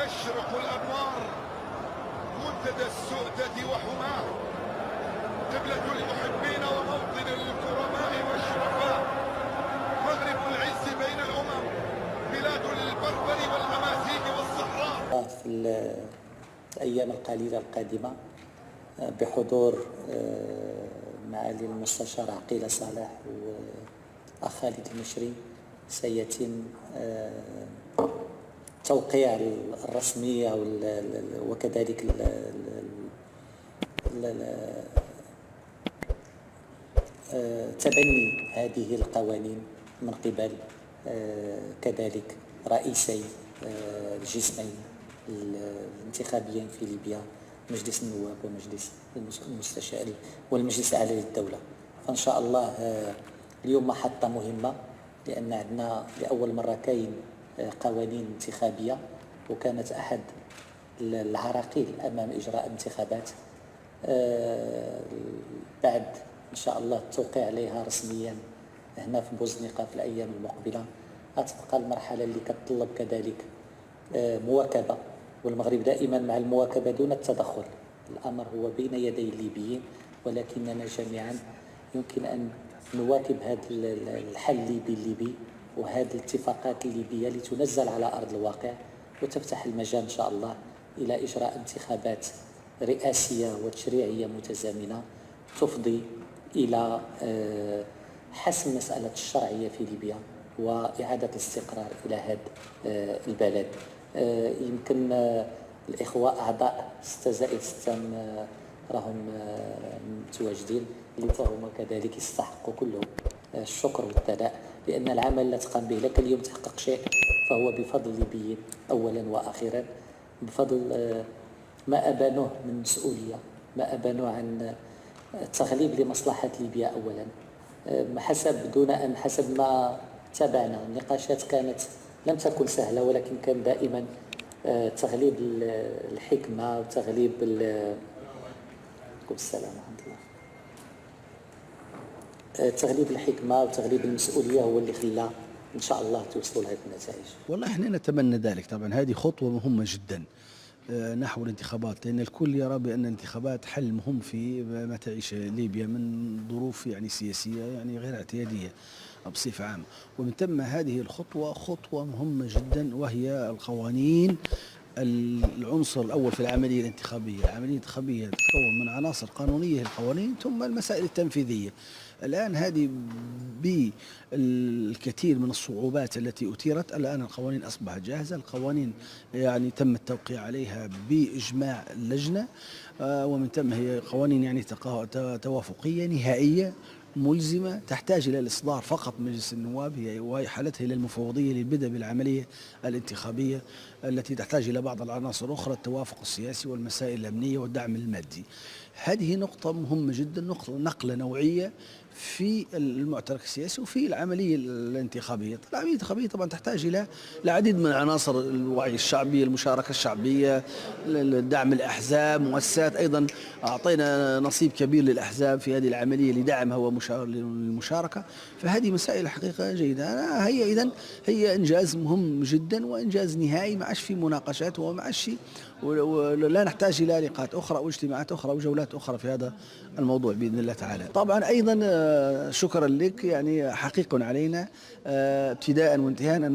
مشرق الأنوار، منتدى السؤدد وحماه، قبلة المحبين وموطن الكرماء والشرفاء، مغرب العز بين الأمم، بلاد البربر والأمازيغ والصحراء. في الأيام القليلة القادمة بحضور معالي المستشار عقيل صالح والأخ خالد المشري سيتم توقيع الرسمية وكذلك تبني هذه القوانين من قبل كذلك رئيسي الجسمين الانتخابيين في ليبيا، مجلس النواب ومجلس المستشار والمجلس الأعلى للدولة. فإن شاء الله اليوم محطة مهمة، لأن عندنا لأول مرة كاين قوانين انتخابية، وكانت أحد العراقيل أمام إجراء انتخابات. بعد إن شاء الله التوقيع عليها رسميا هنا في بوزنيقة في الأيام المقبلة، غتبقى المرحلة اللي كتطلب كذلك مواكبة، والمغرب دائما مع المواكبة دون التدخل. الأمر هو بين يدي الليبيين، ولكننا جميعا يمكن أن نواكب هذا الحل الليبي وهذه الاتفاقات الليبية لتنزل على أرض الواقع وتفتح المجال إن شاء الله إلى إجراء انتخابات رئاسية وتشريعية متزامنة تفضي إلى حسم مسألة الشرعية في ليبيا وإعادة الاستقرار إلى هذا البلد. يمكن الإخوة أعضاء 6+6 راهم متواجدين، اللي فهم كذلك يستحقوا كلهم الشكر والثناء، لأن العمل الذي تقام به لك اليوم تحقق شيء فهو بفضل الليبيين أولا وأخيرا، بفضل ما أبانوه من مسؤولية، ما أبانوه عن التغليب لمصلحة ليبيا أولا. حسب ما تابعنا النقاشات كانت لم تكن سهلة، ولكن كان دائما تغليب الحكمة وتغليب السلام ورحمة الله، تغليب الحكمة وتغليب المسؤولية هو اللي خلى إن شاء الله توصلوا لهذه النتائج. والله احنا نتمنى ذلك. طبعا هذه خطوة مهمة جدا نحو الانتخابات، لأن الكل يرى بأن الانتخابات حل مهم في ما تعيش ليبيا من ظروف يعني سياسية يعني غير اعتيادية بصفة عامة. ومن ثم هذه الخطوة خطوة مهمة جدا، وهي القوانين. العنصر الأول في العملية الانتخابية، العملية الانتخابية تتكون من عناصر قانونية القوانين ثم المسائل التنفيذية. الآن هذه بالكثير من الصعوبات التي أثيرت، الآن القوانين أصبحت جاهزة، القوانين يعني تم التوقيع عليها بإجماع اللجنة، ومن ثم هي قوانين يعني توافقية نهائية ملزمة تحتاج إلى الإصدار فقط مجلس النواب، وهي حالتها إلى المفوضية للبدء بالعملية الانتخابية التي تحتاج إلى بعض العناصر الأخرى، التوافق السياسي والمسائل الأمنية والدعم المادي. هذه نقطة مهمة جدا، نقلة نوعية في المعترك السياسي وفي العملية الانتخابية. العملية الانتخابية طبعا تحتاج إلى العديد من عناصر الوعي الشعبي، المشاركة الشعبية، دعم الأحزاب، مؤسسات. أيضا أعطينا نصيب كبير للأحزاب في هذه العملية لدعمها والمشاركة. فهذه مسائل حقيقة جيدة. هي إذن هي إنجاز مهم جدا وإنجاز نهائي، ما عادش في مناقشات وما عادش ولا نحتاج إلى لقاءات أخرى واجتماعات أخرى وجولات أخرى في هذا الموضوع بإذن الله تعالى. طبعا أيضا شكرا لك، يعني حقيق علينا ابتداء وانتهاء أن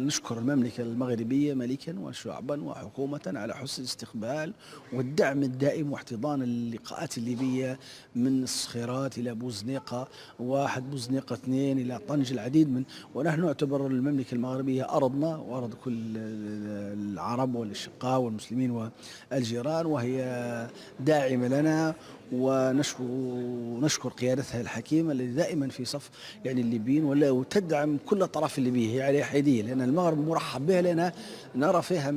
نشكر المملكة المغربية ملكا وشعبا وحكومة على حسن الاستقبال والدعم الدائم واحتضان اللقاءات الليبية من الصخيرات إلى بوزنيقة 1، بوزنيقة 2، إلى طنجة، العديد من. ونحن نعتبر المملكة المغربية أرضنا وأرض كل العرب والأشقاء والمسلمين والجيران، وهي داعمة لنا، ونشكر قيادتها الحكيمة التي دائما في صف يعني الليبيين وتدعم كل طرف الليبي. هي على حيادية، لأن المغرب مرحب بها، لأن نرى فيها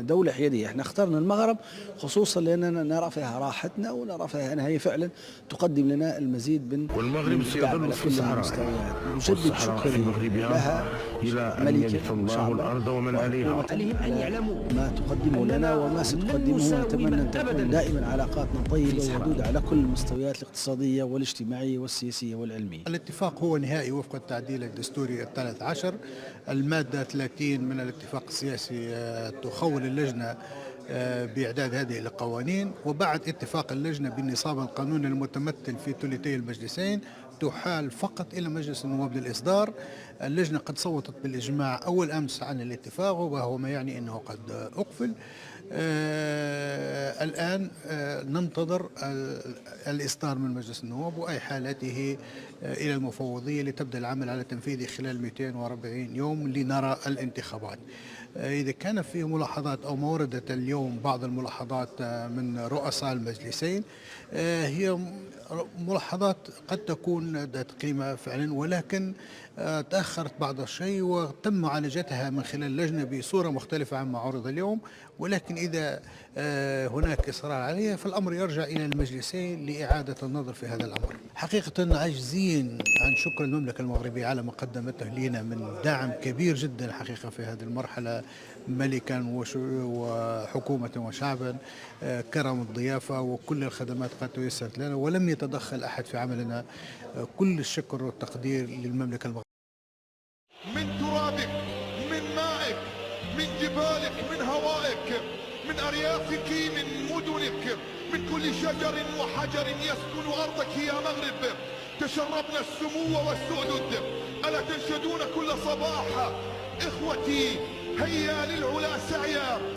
دولة حيادية. احنا اخترنا المغرب خصوصا لأننا نرى فيها راحتنا ونرى فيها أنها هي فعلا تقدم لنا المزيد من والمغرب سيظل في الصحراء، نجدد شكرا لها إلى أن ملكا يرث إن شاء الله الله، الأرض ومن عليها. وحكومة عليهم أن على يعلموا ما تقدمه لنا وما ستقدمه. نتمنى أن تكون دائما علاقاتنا طيبة وودودة على كل المستويات الاقتصادية والاجتماعية والسياسية والعلمية. الاتفاق هو نهائي وفق التعديل الدستوري ال13. المادة 30 من الاتفاق السياسي تخول اللجنة بإعداد هذه القوانين، وبعد اتفاق اللجنة بالنصاب القانوني المتمثل في ثلثي المجلسين تحال فقط إلى مجلس النواب للإصدار. اللجنة قد صوتت بالإجماع أول أمس عن الاتفاق، وهو ما يعني أنه قد أقفل. الآن ننتظر الإصدار من مجلس النواب وأي حالته إلى المفوضية لتبدأ العمل على تنفيذه خلال 240 يوم لنرى الانتخابات. إذا كان فيه ملاحظات أو ما وردت اليوم بعض الملاحظات من رؤساء المجلسين، هي ملاحظات قد تكون ذات قيمة فعلا، ولكن تأخرت بعض الشيء وتم معالجتها من خلال اللجنة بصورة مختلفة عما عرض اليوم. ولكن إذا هناك إصرار عليها فالأمر يرجع إلى المجلسين لإعادة النظر في هذا الأمر. حقيقة عاجزين عن شكر المملكة المغربية على ما قدمته لنا من دعم كبير جدا حقيقة في هذه المرحلة، ملكا وحكومة وشعبا. كرم الضيافة وكل الخدمات قد تيسرت لنا ولم يتدخل أحد في عملنا. كل الشكر والتقدير للمملكة المغربية. من ترابك، من مائك، من جبالك، من هوائك، من أريافك، من مدنك، من كل شجر وحجر يسكن أرضك يا مغرب تشربنا السمو والسؤدد. ألا تنشدون كل صباح إخوتي هيا للعلا سعيا.